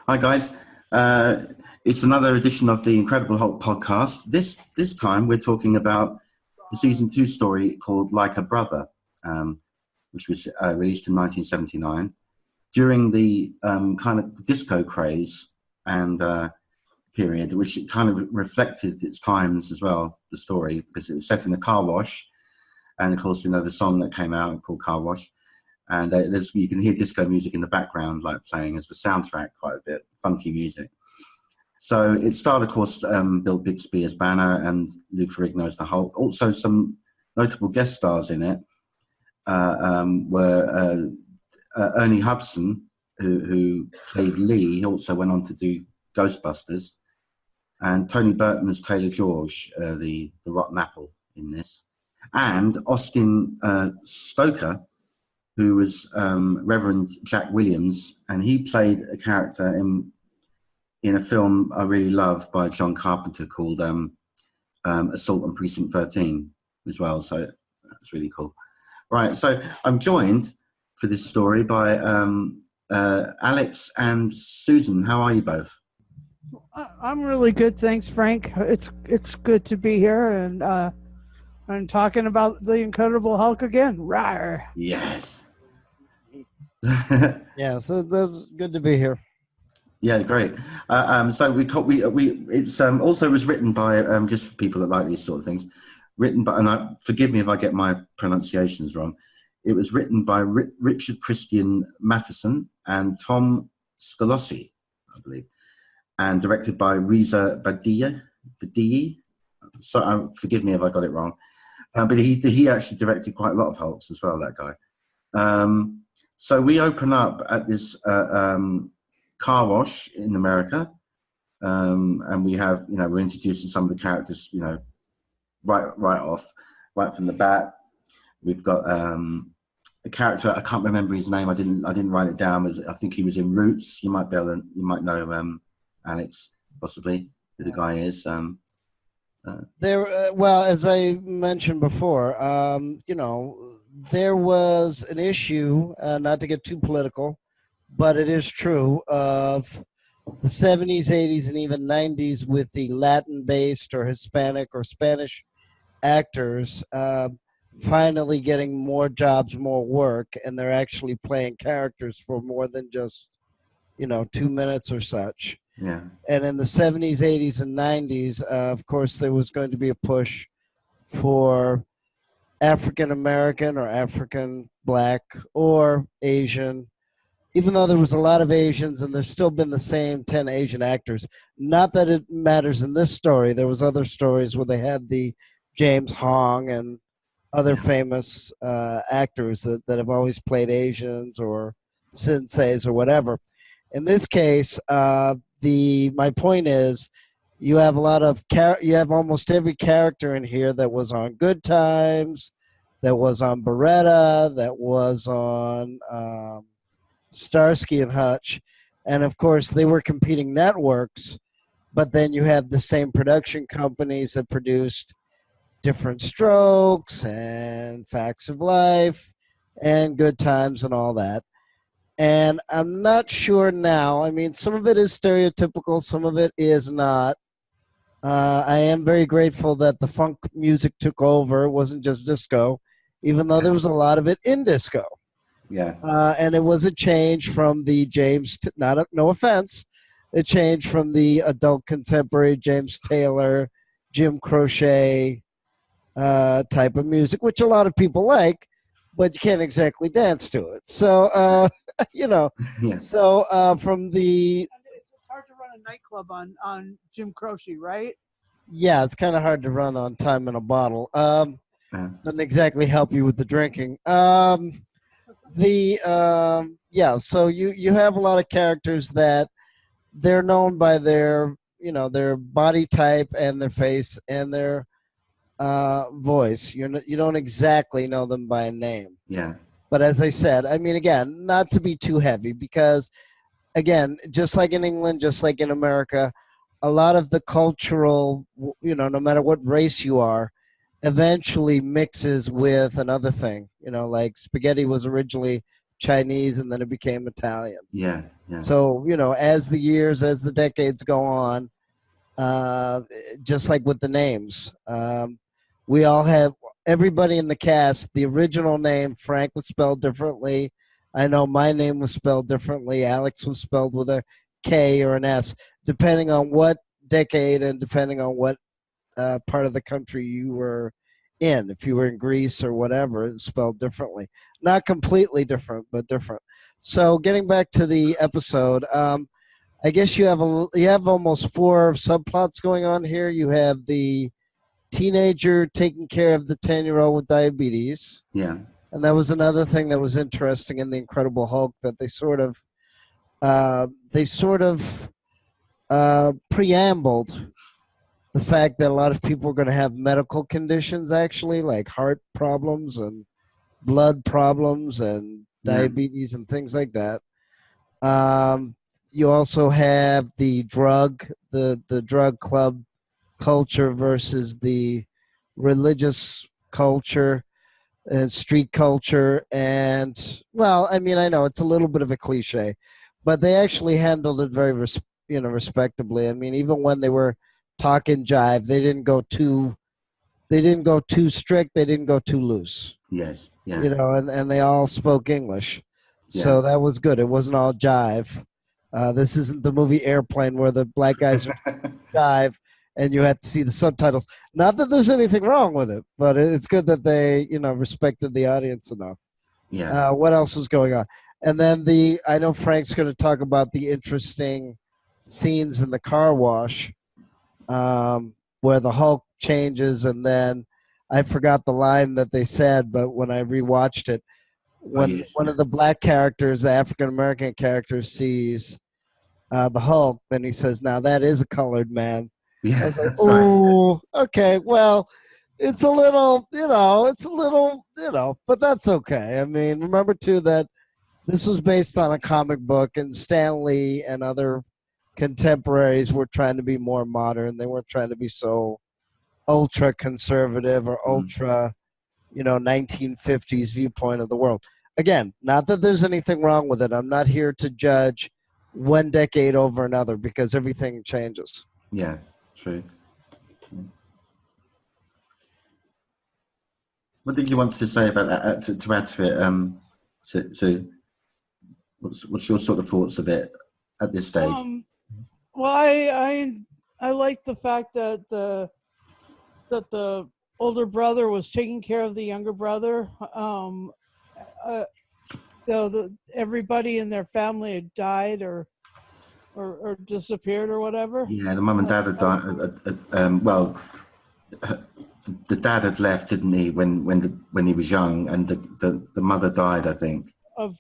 Hi guys, it's another edition of the Incredible Hulk podcast. This time we're talking about the season two story called Like a Brother, which was released in 1979 during the kind of disco craze and period, which kind of reflected its times as well. The story because it was set in a car wash, and of course the song that came out called Car Wash. And you can hear disco music in the background, like playing as the soundtrack, quite a bit funky music. So it starred, of course, Bill Bixby as Banner and Lou Ferrigno as the Hulk. Also, some notable guest stars in it were Ernie Hudson, who played Lee. He also went on to do Ghostbusters, and Tony Burton as Taylor George, the Rotten Apple in this, and Austin Stoker, who was Reverend Jack Williams, and he played a character in a film I really love by John Carpenter called Assault on Precinct 13 as well. So that's really cool. Right, so I'm joined for this story by Alex and Susan. How are you both? I'm really good, thanks, Frank. It's good to be here and talking about the Incredible Hulk again. Rawr. Yes. Yeah, so that's good to be here. Yeah, great. So it's also was written by just for people that like these sort of things, written by, and forgive me if I get my pronunciations wrong. It was written by Richard Christian Matheson and Tom Scalossi, I believe, and directed by Reza Badiyi. So forgive me if I got it wrong, but he actually directed quite a lot of Hulks as well. That guy. So we open up at this car wash in America, and we have, we're introducing some of the characters, right off, right from the bat. We've got a character, I can't remember his name. I didn't write it down. I think he was in Roots. You might know Alex, possibly, who the guy is. Well, as I mentioned before, there was an issue, not to get too political, but it is true, of the 70s, 80s, and even 90s with the Latin-based or Hispanic or Spanish actors finally getting more jobs, more work, and they're actually playing characters for more than just, 2 minutes or such. Yeah. And in the 70s, 80s, and 90s, of course, there was going to be a push for African American or African Black or Asian, even though there was a lot of Asians and there's still been the same 10 Asian actors. Not that it matters in this story. There was other stories where they had the James Hong and other famous actors that have always played Asians or senseis or whatever. In this case, my point is, you have you have almost every character in here that was on Good Times, that was on Beretta, that was on Starsky and Hutch, and of course they were competing networks. But then you have the same production companies that produced Different Strokes and Facts of Life and Good Times and all that. And I'm not sure now. I mean, some of it is stereotypical, some of it is not. I am very grateful that the funk music took over. It wasn't just disco, even though there was a lot of it in disco. Yeah. And it was a change from the no offense, it changed from the adult contemporary James Taylor, Jim Croce type of music, which a lot of people like, but you can't exactly dance to it. So, Yeah. So from the... It's hard to run a nightclub on Jim Croce, right? Yeah, it's kind of hard to run on Time in a Bottle. Doesn't exactly help you with the drinking. So you have a lot of characters that they're known by their body type and their face and their voice. You don't exactly know them by name. Yeah. But as I said, I mean, again, not to be too heavy, because, again, just like in England, just like in America, a lot of the cultural, no matter what race you are, eventually mixes with another thing. Like spaghetti was originally Chinese, and then it became Italian. Yeah, yeah. So, as the decades go on, just like with the names, we all have, everybody in the cast, the original name, Frank, was spelled differently. I know my name was spelled differently. Alex was spelled with a K or an S, depending on what decade and depending on what part of the country you were in. If you were in Greece or whatever, it's spelled differently. Not completely different, but different. So getting back to the episode, I guess you have almost 4 subplots going on here. You have the teenager taking care of the 10-year-old with diabetes. Yeah. And that was another thing that was interesting in the Incredible Hulk, that they sort of preambled the fact that a lot of people are going to have medical conditions, actually, like heart problems and blood problems and diabetes and things like that. You also have the drug club culture versus the religious culture and street culture. And, well, I mean, I know it's a little bit of a cliche, but they actually handled it very respectably. I mean, even when they were talking jive, they didn't go too strict, they didn't go too loose. Yes. Yeah. And they all spoke English. So that was good. It wasn't all jive. This isn't the movie Airplane where the black guys are jive and you have to see the subtitles. Not that there's anything wrong with it, but it's good that they, respected the audience enough. Yeah. What else was going on? And then I know Frank's going to talk about the interesting scenes in the car wash, where the Hulk changes, and then I forgot the line that they said, but when I rewatched it, when one of the black characters, the African American character, sees the Hulk, then he says, "Now that is a colored man." Yeah. Like, oh, okay. Well, it's a little, but that's okay. I mean, remember too that this was based on a comic book, and Stan Lee and other contemporaries were trying to be more modern. They weren't trying to be so ultra conservative or ultra, 1950s viewpoint of the world. Again, not that there's anything wrong with it. I'm not here to judge one decade over another because everything changes. Yeah, true. What did you want to say about that, to add to it? So what's your sort of thoughts of it at this stage? Well, I like the fact that the older brother was taking care of the younger brother. Everybody in their family had died or disappeared or whatever. Yeah, the mum and dad had died. Well, the dad had left, didn't he, when he was young, and the mother died, I think. Of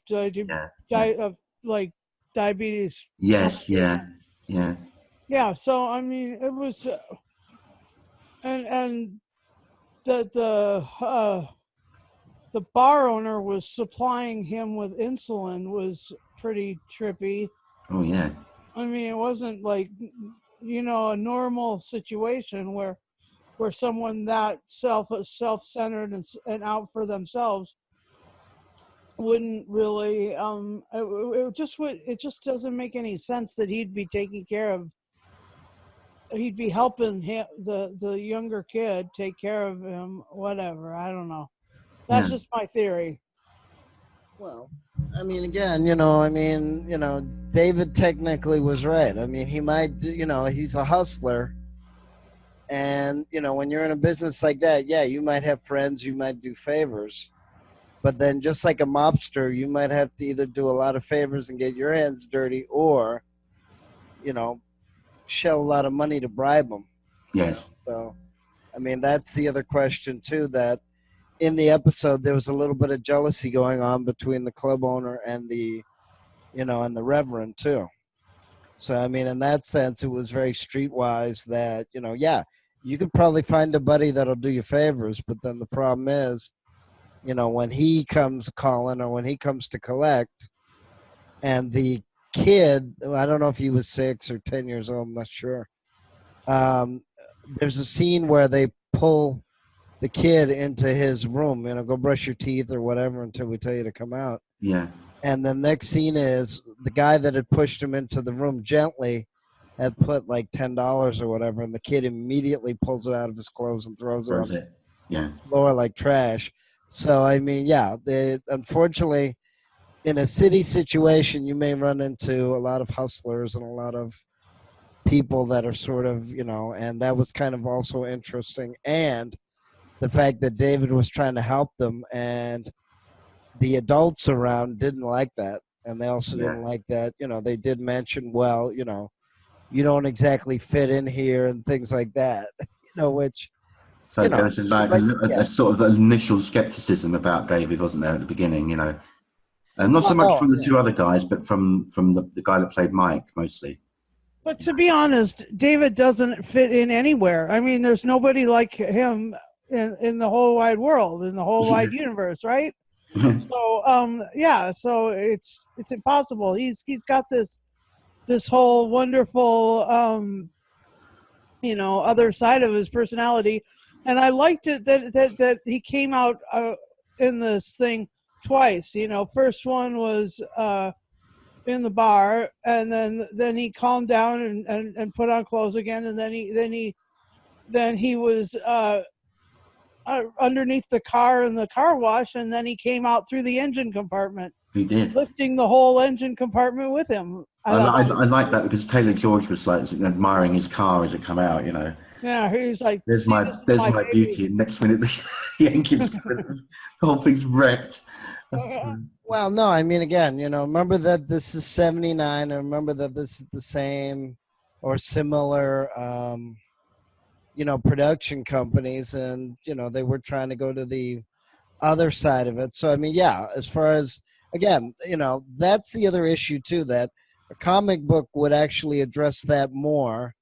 diabetes. Yes. Yeah. Yeah. Yeah. So I mean, it was, and the bar owner was supplying him with insulin was pretty trippy. Oh yeah. I mean, it wasn't like, a normal situation where someone that self-centered and out for themselves wouldn't really, it just doesn't make any sense that he'd be helping him, the younger kid take care of him, whatever. I don't know. That's just my theory. Well, I mean, again, David technically was right. I mean, he might, he's a hustler. And, when you're in a business like that, yeah, you might have friends, you might do favors. But then just like a mobster, you might have to either do a lot of favors and get your hands dirty or, shell a lot of money to bribe them. Yes. So, I mean, that's the other question, too, that in the episode, there was a little bit of jealousy going on between the club owner and the Reverend, too. So, I mean, in that sense, it was very streetwise that, you could probably find a buddy that'll do you favors, but then the problem is, when he comes calling or when he comes to collect and the kid, I don't know if he was 6 or 10 years old, I'm not sure. There's a scene where they pull the kid into his room, go brush your teeth or whatever until we tell you to come out. Yeah. And the next scene is the guy that had pushed him into the room gently had put like $10 or whatever, and the kid immediately pulls it out of his clothes and throws it Or on is the it? Yeah. floor like trash. So I mean, yeah, they unfortunately in a city situation you may run into a lot of hustlers and a lot of people that are sort of, and that was kind of also interesting. And the fact that David was trying to help them and the adults around didn't like that. And they also Yeah. didn't like that, they did mention, well, you don't exactly fit in here and things like that, which, So there was like like, yeah. a sort of initial skepticism about David, wasn't there, at the beginning? And not so Well, much no, from the yeah. two other guys, but from the guy that played Mike mostly. But to be honest, David doesn't fit in anywhere. I mean, there's nobody like him in the whole wide world, in the whole wide universe, right? So yeah, so it's impossible. He's got this whole wonderful other side of his personality, and I liked it that he came out in this thing twice. First one was in the bar, and then he calmed down and put on clothes again, and then he was underneath the car in the car wash, and then he came out through the engine compartment, He did. lifting the whole engine compartment with him. I like that because Taylor George was like admiring his car as it come out. Yeah, he's like, There's my baby." beauty. And next minute the engine's the whole thing's wrecked. Well, no, I mean, again, remember that this is 79. And remember that this is the same or similar, production companies. And, they were trying to go to the other side of it. So, I mean, yeah, as far as, again, that's the other issue, too, that a comic book would actually address that more.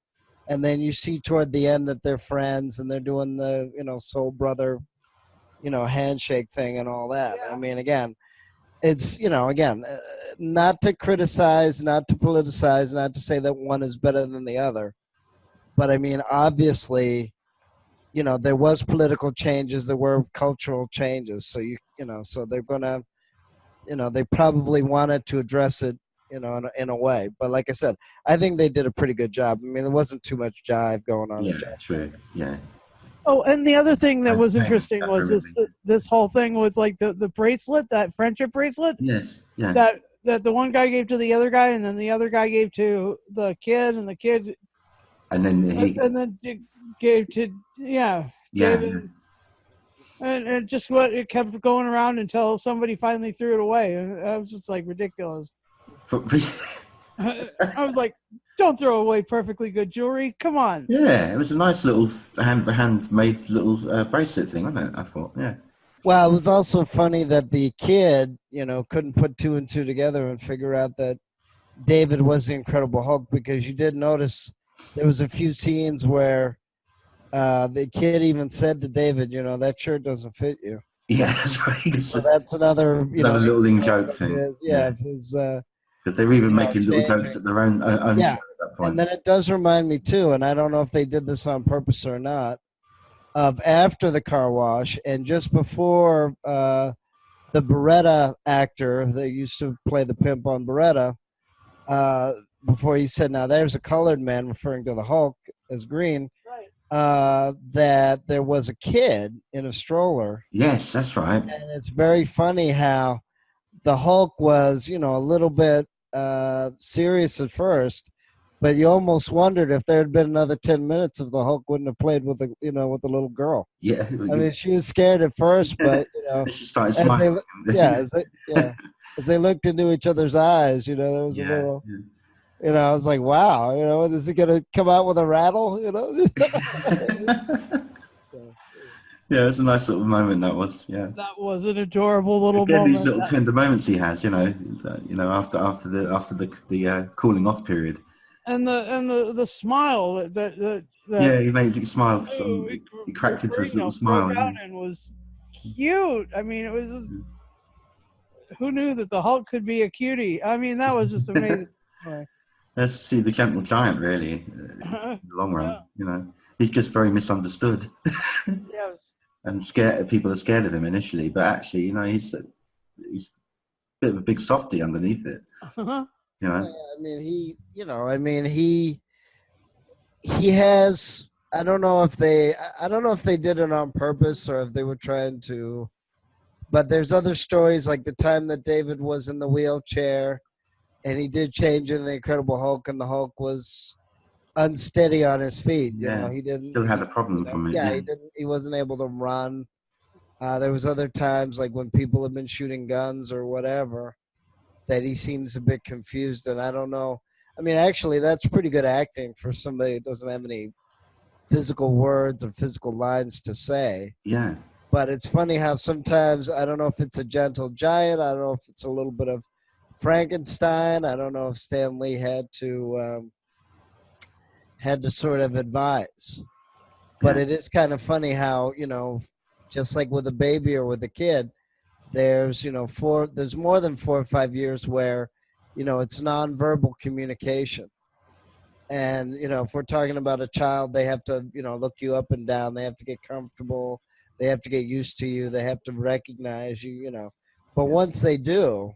And then you see toward the end that they're friends and they're doing the, soul brother, handshake thing and all that. Yeah. I mean, again, it's, not to criticize, not to politicize, not to say that one is better than the other. But I mean, obviously, there was political changes, there were cultural changes. So, so they're going to, they probably wanted to address it, in a way. But like I said, I think they did a pretty good job. I mean, there wasn't too much jive going on. Yeah, true. Yeah. Oh, and the other thing that was interesting was Definitely. this whole thing with like the bracelet, that friendship bracelet Yes. Yeah. that the one guy gave to the other guy, and then the other guy gave to the kid, and the kid And then gave to David. And just it kept going around until somebody finally threw it away. And I was just like, ridiculous. I was like, don't throw away perfectly good jewelry. Come on. Yeah, it was a nice little handmade little bracelet thing, wasn't it? I thought, yeah. Well, it was also funny that the kid, couldn't put two and two together and figure out that David was the Incredible Hulk, because you did notice there was a few scenes where the kid even said to David, that shirt doesn't fit you. Yeah, that's right. So that's another, little joke thing. But they're even making little jokes at their own show at that point. And then it does remind me too, and I don't know if they did this on purpose or not, of after the car wash and just before the Beretta actor that used to play the pimp on Beretta, before he said, now there's a colored man, referring to the Hulk as green, right. That there was a kid in a stroller. Yes, that's right. And it's very funny how the Hulk was, a little bit serious at first, but you almost wondered if there had been another 10 minutes if the Hulk wouldn't have played with the, with the little girl. Yeah. I mean, she was scared at first, but, she started smiling. As they looked into each other's eyes, there was a little, I was like, wow, is he going to come out with a rattle, Yeah, it's a nice little moment, that was. Yeah, that was an adorable little Again, moment. these little tender moments he has, after the cooling off period. And the smile that yeah, he made you smile. He cracked into his little smile. And was cute. I mean, it was just, who knew that the Hulk could be a cutie? I mean, that was just amazing. Let's see the gentle giant, really, in the long run. He's just very misunderstood. Yes. And people are scared of him initially, but actually, he's bit of a big softy underneath it. Uh-huh. You know. I mean, he has. I don't know if they did it on purpose or if they were trying to. But there's other stories like the time that David was in the wheelchair, and he did change in the Incredible Hulk, and the Hulk was unsteady on his feet. You know, he didn't. Still had a problem from it. Yeah, he didn't. He wasn't able to run. There was other times like when people have been shooting guns or whatever, that he seems a bit confused, and I don't know. I mean, actually, that's pretty good acting for somebody that doesn't have any physical words or physical lines to say. Yeah. But it's funny how sometimes, I don't know if it's a gentle giant, I don't know if it's a little bit of Frankenstein. I don't know if Stan Lee had to sort of advise. But it is kind of funny how, just like with a baby or with a kid, there's more than 4 or 5 years where, it's nonverbal communication. And, if we're talking about a child, they have to, look you up and down. They have to get comfortable. They have to get used to you. They have to recognize you, But once they do,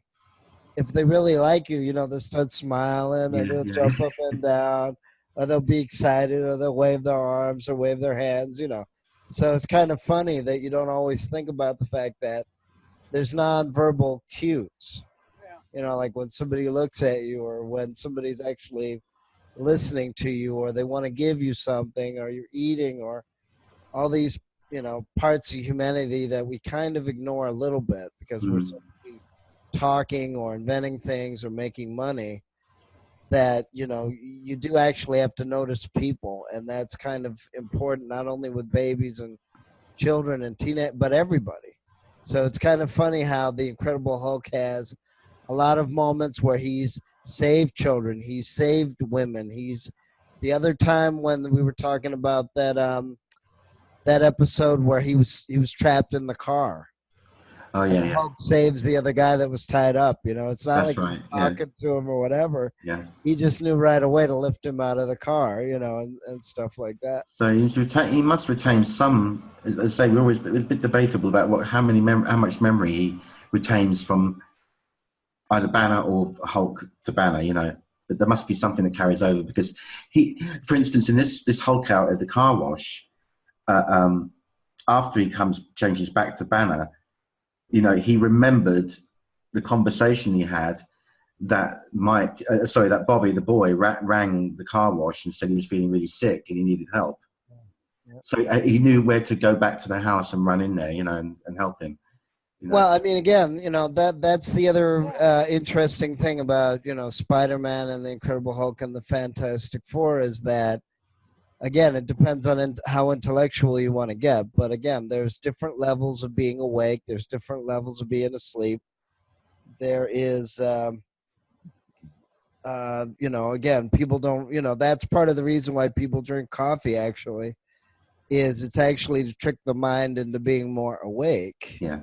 if they really like you, they'll start smiling and they'll jump up and down, or they'll be excited, or they'll wave their arms or wave their hands, So it's kind of funny that you don't always think about the fact that there's nonverbal cues. Like when somebody looks at you, or when somebody's actually listening to you, or they want to give you something, or you're eating, or all these, parts of humanity that we kind of ignore a little bit because we're so busy talking or inventing things or making money, that, you do actually have to notice people. And that's kind of important, not only with babies and children and teenage, but everybody. So it's kind of funny how the Incredible Hulk has a lot of moments where he's saved children, he's saved women. He's the other time when we were talking about that episode where he was trapped in the car. Oh yeah, Hulk saves the other guy that was tied up. It's not That's like right. talking to him or whatever. Yeah. He just knew right away to lift him out of the car, and stuff like that. So he must retain some. As I say, it's a bit debatable about how much memory he retains from either Banner or Hulk to Banner. But there must be something that carries over, because he, for instance, in this Hulk out at the car wash, after he changes back to Banner, he remembered the conversation he had that that Bobby, the boy, rang the car wash and said he was feeling really sick and he needed help. Yeah. So he knew where to go back to the house and run in there, and help him. Well, I mean, again, that's the other interesting thing about, Spider-Man and the Incredible Hulk and the Fantastic Four is that, again, it depends on how intellectual you want to get. But again, there's different levels of being awake. There's different levels of being asleep. There is, again, people don't, that's part of the reason why people drink coffee, actually, is it's actually to trick the mind into being more awake. Yeah.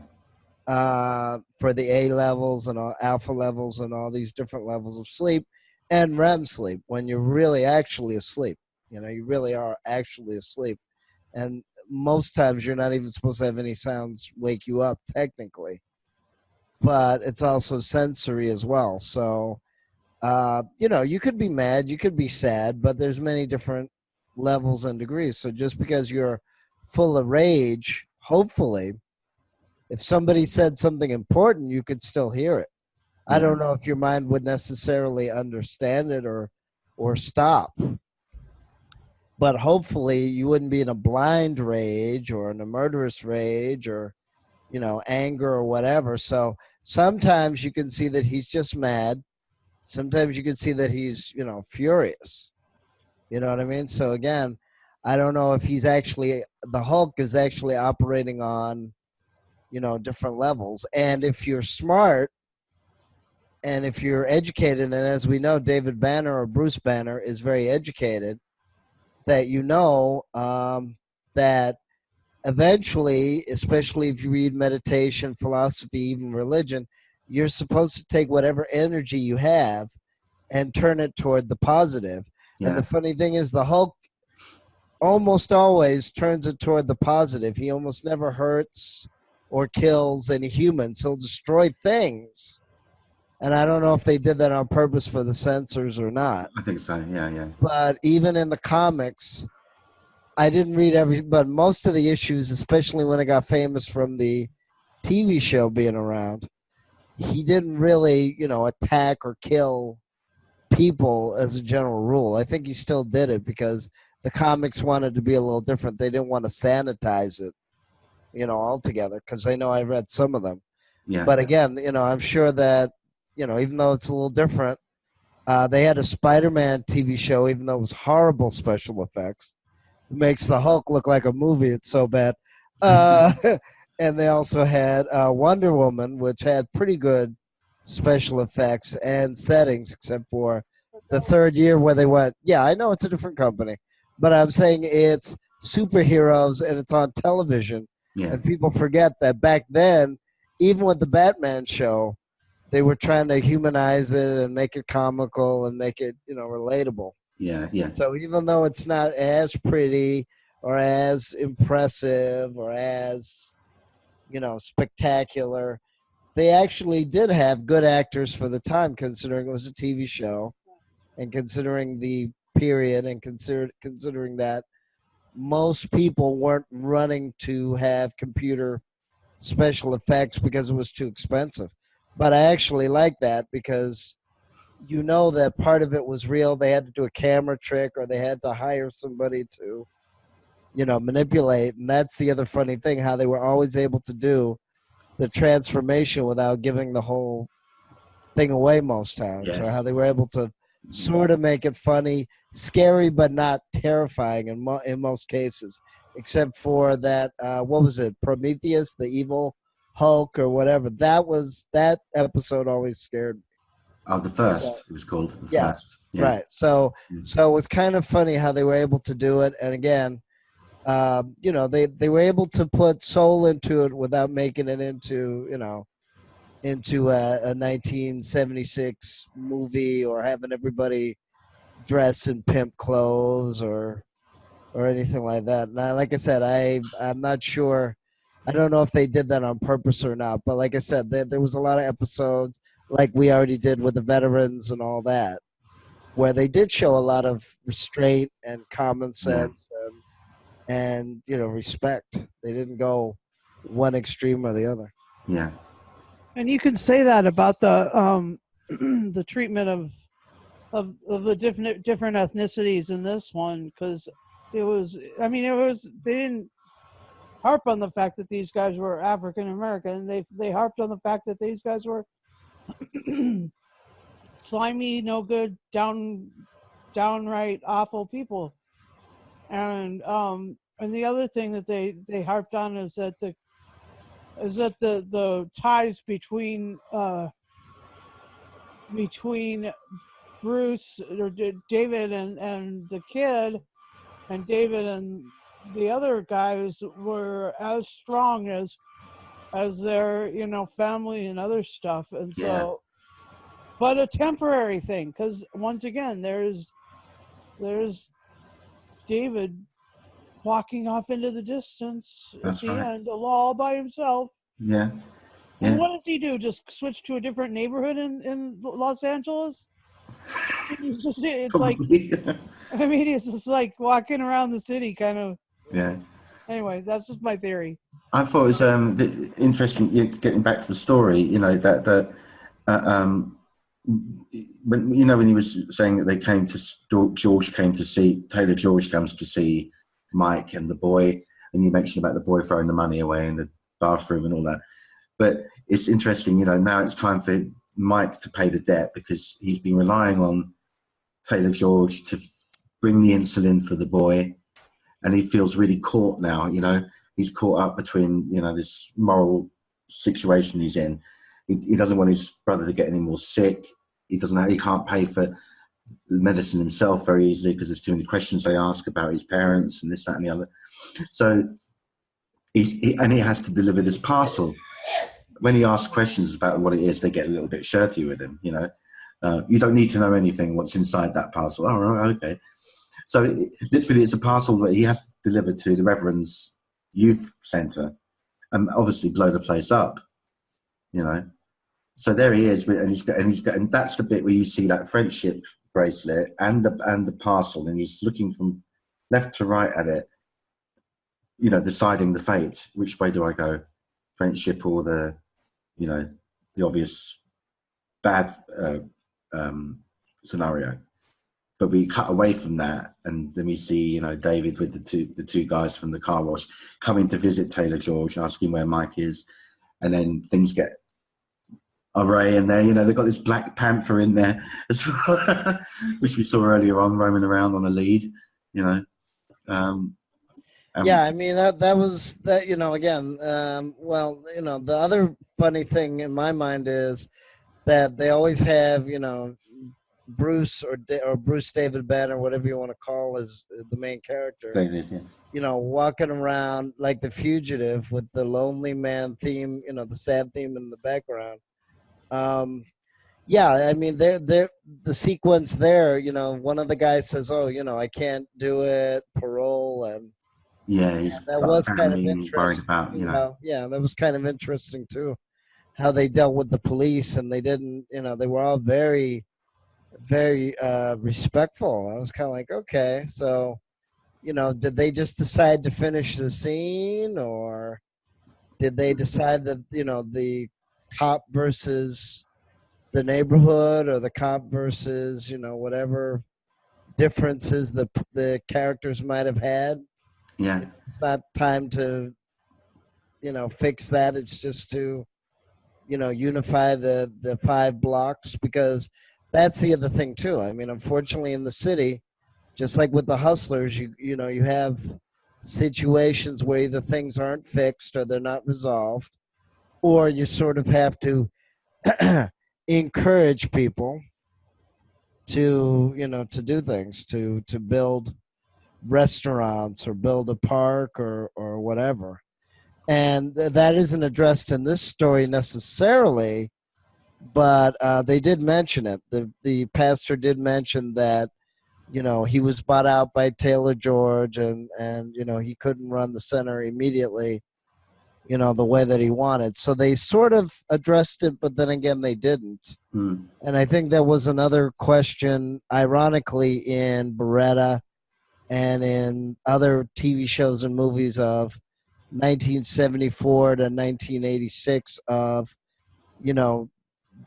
For the A levels and all alpha levels and all these different levels of sleep and REM sleep, when you're really actually asleep. You really are actually asleep. And most times you're not even supposed to have any sounds wake you up technically. But it's also sensory as well. So, you could be mad, you could be sad, but there's many different levels and degrees. So just because you're full of rage, hopefully, if somebody said something important, you could still hear it. I don't know if your mind would necessarily understand it or stop. But hopefully you wouldn't be in a blind rage or in a murderous rage or, anger or whatever. So sometimes you can see that he's just mad. Sometimes you can see that he's, furious. You know what I mean? So again, I don't know if the Hulk is actually operating on, different levels. And if you're smart and if you're educated, and as we know, David Banner or Bruce Banner is very educated, that that eventually, especially if you read meditation, philosophy, even religion, you're supposed to take whatever energy you have and turn it toward the positive. Yeah. And the funny thing is the Hulk almost always turns it toward the positive. He almost never hurts or kills any humans. He'll destroy things, And I don't know if they did that on purpose for the censors or not. I think so. Yeah, yeah, But even in the comics, I didn't read but most of the issues, especially when it got famous from the TV show being around, he didn't really, attack or kill people as a general rule. I think he still did it because the comics wanted to be a little different. They didn't want to sanitize it, altogether, because I know I read some of them. yeah. But again, I'm sure that, even though it's a little different, they had a Spider-Man TV show, even though it was horrible special effects. It makes the Hulk look like a movie. It's so bad. And they also had Wonder Woman, which had pretty good special effects and settings, except for the third year where they went, yeah, I know it's a different company, but I'm saying it's superheroes and it's on television. Yeah. And people forget that back then, even with the Batman show, they were trying to humanize it and make it comical and make it, relatable. Yeah, yeah. So even though it's not as pretty or as impressive or as, spectacular, they actually did have good actors for the time, considering it was a TV show and considering the period and considering that most people weren't running to have computer special effects because it was too expensive. But I actually like that because that part of it was real. They had to do a camera trick or they had to hire somebody to, manipulate. And that's the other funny thing, how they were always able to do the transformation without giving the whole thing away most times, Yes. or how they were able to sort of make it funny, scary, but not terrifying in most cases, except for that, what was it, Prometheus, the evil Hulk or whatever. That episode always scared me. Oh, the first, it was called. The Yeah, first. Yeah. right. So it was kind of funny how they were able to do it. And again, they were able to put soul into it without making it into a 1976 movie or having everybody dress in pimp clothes or anything like that. Now, like I said, I'm not sure. I don't know if they did that on purpose or not. But like I said, there was a lot of episodes, like we already did with the veterans and all that, where they did show a lot of restraint and common sense and respect. They didn't go one extreme or the other. Yeah. And you can say that about the the treatment of the different ethnicities in this one, because they didn't harp on the fact that these guys were African American. They harped on the fact that these guys were slimy, no good, downright awful people. And the other thing that they harped on is that the ties between Bruce or David and the kid, and David and the other guys were as strong as their family and other stuff. And so, but a temporary thing, because once again there's David walking off into the distance at the end, all by himself. Yeah. And what does he do? Just switch to a different neighborhood in Los Angeles? It's like, it's just like walking around the city, kind of. Yeah. Anyway, that's just my theory. I thought it was interesting. Getting back to the story, when he was saying that they came to George came to see Taylor. George comes to see Mike and the boy, and you mentioned about the boy throwing the money away in the bathroom and all that. But it's interesting, now it's time for Mike to pay the debt because he's been relying on Taylor George to bring the insulin for the boy, and he feels really caught now. He's caught up between this moral situation he's in. He doesn't want his brother to get any more sick. He can't pay for the medicine himself very easily because there's too many questions they ask about his parents and this, that, and the other. So he has to deliver this parcel. When he asks questions about what it is, they get a little bit shirty with him. You don't need to know anything what's inside that parcel. Oh, right, okay. So literally, it's a parcel that he has to deliver to the Reverend's youth centre, and obviously blow the place up. So there he is, and that's the bit where you see that friendship bracelet and the parcel, and he's looking from left to right at it, deciding the fate. Which way do I go? Friendship or the obvious bad scenario? But we cut away from that, and then we see, David with the two guys from the car wash coming to visit Taylor George, asking where Mike is, and then things get array in there. They've got this Black Panther in there as well, which we saw earlier on, roaming around on a lead. Yeah, I mean that was that. Again, the other funny thing in my mind is that they always have, Bruce or Bruce David Banner, whatever you want to call is the main character. David, yeah. Walking around like the fugitive with the lonely man theme, the sad theme in the background. Yeah, I mean, the sequence there, one of the guys says, "Oh, I can't do it, parole," and yeah, that was kind of interesting. Worried about, Yeah, that was kind of interesting too, how they dealt with the police, and they didn't, they were all very, very respectful. I was kind of like, okay, so, did they just decide to finish the scene, or did they decide that, the cop versus the neighborhood, or the cop versus, whatever differences the characters might have had? Yeah. It's not time to, fix that. It's just to, unify the 5 blocks, because that's the other thing too. I mean, unfortunately in the city, just like with the hustlers, you have situations where either things aren't fixed or they're not resolved, or you sort of have to encourage people to, to do things, to build restaurants or build a park or whatever. And that isn't addressed in this story necessarily, but they did mention it. The pastor did mention that, he was bought out by Taylor George, and he couldn't run the center immediately, the way that he wanted. So they sort of addressed it, but then again, they didn't. And I think that was another question, ironically, in Beretta and in other TV shows and movies of 1974 to 1986 of,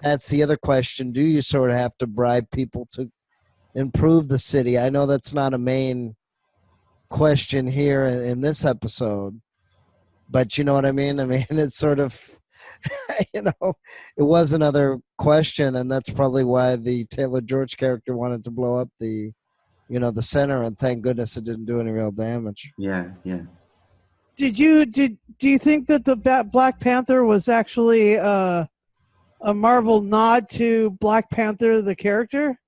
that's the other question. Do you sort of have to bribe people to improve the city? I know that's not a main question here in this episode, but you know what I mean? I mean, it's sort of, it was another question, and that's probably why the Taylor George character wanted to blow up the center, and thank goodness it didn't do any real damage. Yeah. Do you think that the Black Panther was actually a Marvel nod to Black Panther the character?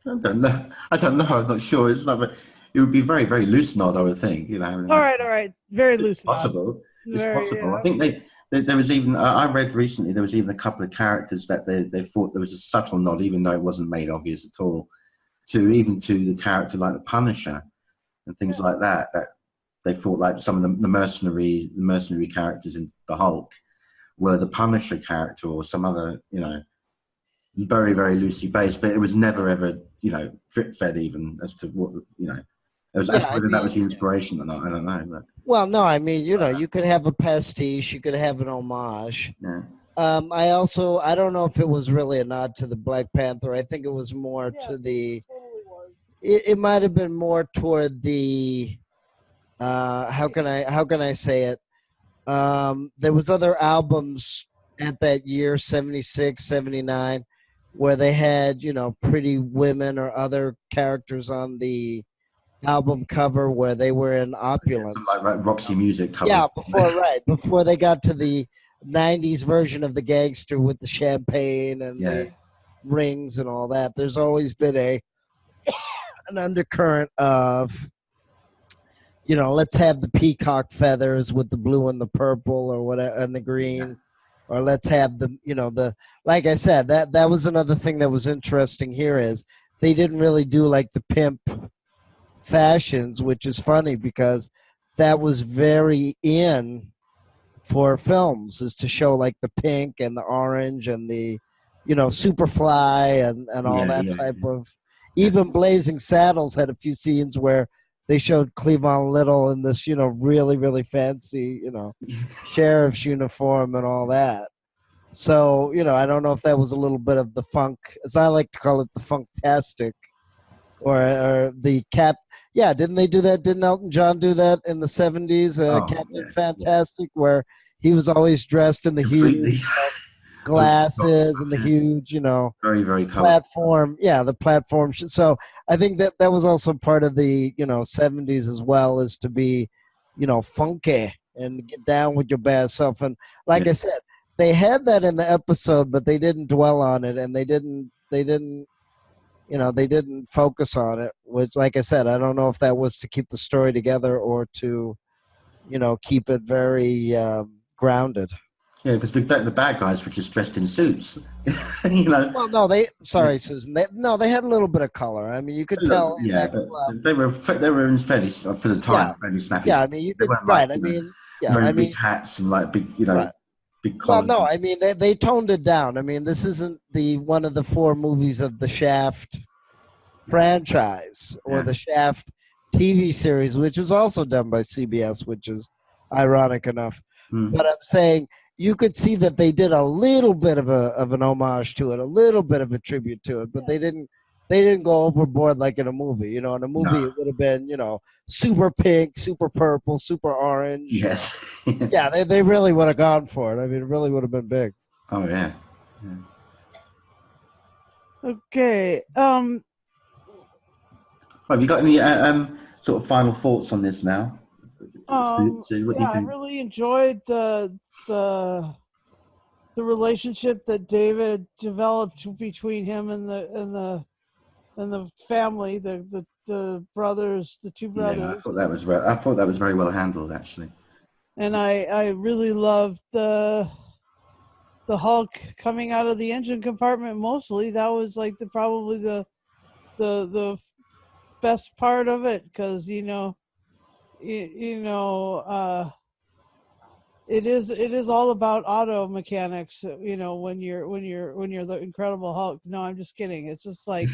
I don't know. I'm not sure. It's not. It would be very, very loose nod, I would think. All right. Very loose. It's possible. It's possible. Yeah. I think there was even. I read recently there was even a couple of characters that they thought there was a subtle nod, even though it wasn't made obvious at all, to the character like the Punisher and things like that. That they thought like some of the mercenary characters in the Hulk were the Punisher character or some other, very, very loosely based, but it was never ever, drip fed even as to what, as to whether that was the inspiration or not. I don't know. But. Well, no, I mean, you could have a pastiche, you could have an homage. Yeah. I don't know if it was really a nod to the Black Panther. I think it was more to the, it might have been more toward the, how can I say it? There was other albums at that year, 76, 79, where they had, Pretty Women or other characters on the album cover where they were in opulence. Like Roxy Music cover. Yeah, before they got to the 90s version of the gangster with the champagne and the rings and all that. There's always been an undercurrent of, let's have the peacock feathers with the blue and the purple or whatever and the green, or let's have the like I said, that was another thing that was interesting here is they didn't really do like the pimp fashions, which is funny because that was very in for films, is to show like the pink and the orange and the, Superfly and all Yeah, that yeah, type of. yeah. Even Blazing Saddles had a few scenes where they showed Cleavon Little in this, really, really fancy, sheriff's uniform and all that. So, I don't know if that was a little bit of the funk, as I like to call it, the funktastic, or the cap. Yeah, didn't they do that? Didn't Elton John do that in the 70s? Oh, Captain yeah, yeah. Fantastic, where he was always dressed in the Completely. huge glasses and the huge, Very, very colourful. platform. Yeah, the platform. So I think that was also part of the, 70s as well, is to be, funky and get down with your bad self. And like Yeah. I said, they had that in the episode, but they didn't dwell on it, and they didn't focus on it, which, like I said, I don't know if that was to keep the story together or to, keep it very grounded. Yeah, because the bad guys were just dressed in suits. you know. Well, no, sorry, Susan. They had a little bit of color. I mean, you could tell in Yeah, that but club. they were in fairly for the time Yeah, fairly snappy. yeah. I mean, you They could, weren't like right. I mean, yeah. wearing I big mean, hats and like big right. big Well, collars. no, I mean they toned it down. I mean, this isn't the one of the four movies of the Shaft franchise or Yeah. the Shaft TV series, which was also done by CBS, which is ironic enough. Hmm. But I'm saying you could see that they did a little bit of an homage to it, a little bit of a tribute to it, but they didn't go overboard like in a movie. In a movie No. it would have been, super pink, super purple, super orange. Yes. Yeah, they really would have gone for it. I mean, it really would have been big. Oh yeah. Okay. Have you got any sort of final thoughts on this now? So what do you Yeah, I think? really enjoyed the relationship that David developed between him and the family, the brothers, the two brothers. Yeah, I thought that was very well handled, actually. And I really loved the Hulk coming out of the engine compartment. Mostly, that was like probably the best part of it, because it is all about auto mechanics. When you're the Incredible Hulk. No, I'm just kidding. It's just like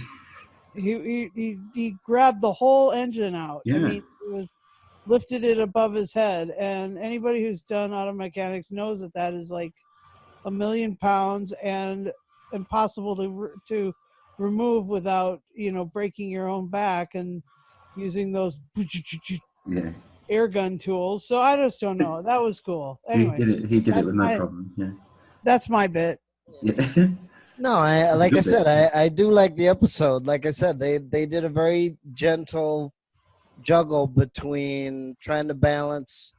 he grabbed the whole engine out. Yeah. I mean, it was lifted it above his head, and anybody who's done auto mechanics knows that is like 1 million pounds and impossible to remove without breaking your own back and using those Yeah. air gun tools. So I just don't know. That was cool. Anyway, He did it with no my- problem. Yeah. that's my bit. Yeah. No, like I Good said, bit. I do like the episode. Like I said, they did a very gentle juggle between trying to balance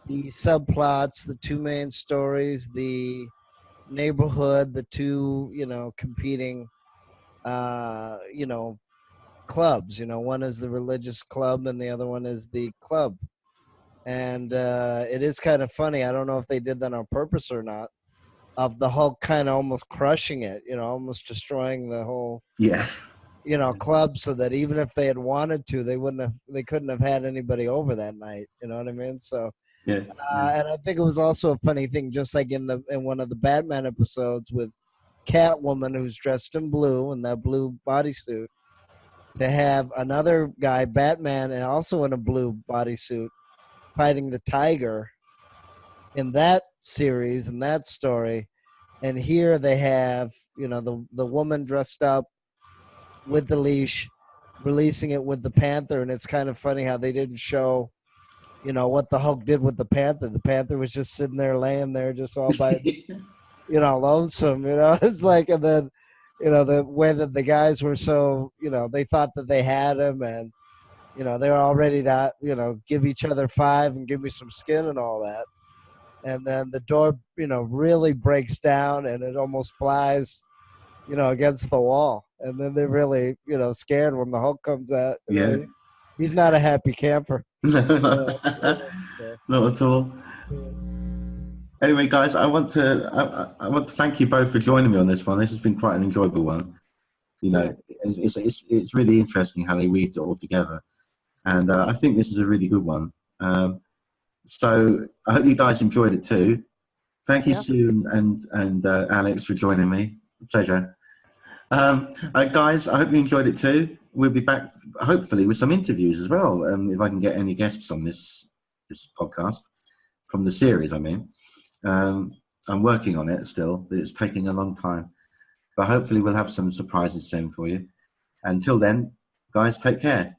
the subplots, the two main stories, the neighborhood, the two, competing, clubs. One is the religious club and the other one is the club. And it is kind of funny. I don't know if they did that on purpose or not, of the Hulk kind of almost crushing it, almost destroying the whole, Yeah. club, so that even if they had wanted to, they couldn't have had anybody over that night. You know what I mean? So, Yeah. and I think it was also a funny thing, just like in one of the Batman episodes with Catwoman, who's dressed in blue in that blue bodysuit, to have another guy, Batman, and also in a blue bodysuit, fighting the Tiger in that series, in that story. And here they have, the woman dressed up with the leash, releasing it with the Panther. And it's kind of funny how they didn't show, what the Hulk did with the Panther. The Panther was just sitting there, laying there, just all by, lonesome. It's like, and then, the way that the guys were so, they thought that they had him, and, they were all ready to, give each other five and give me some skin and all that. And then the door, really breaks down and it almost flies, against the wall. And then they're really, scared when the Hulk comes out. Yeah. He's not a happy camper. Not at all. Anyway, guys, I want to thank you both for joining me on this one. This has been quite an enjoyable one. It's really interesting how they weaved it all together, and I think this is a really good one. So I hope you guys enjoyed it too. Thank you, Yeah. Sue and Alex, for joining me. Pleasure. Guys, I hope you enjoyed it too. We'll be back hopefully with some interviews as well, if I can get any guests on this podcast from the series. I mean, I'm working on it still, but it's taking a long time. But hopefully we'll have some surprises soon for you. Until then, guys, take care.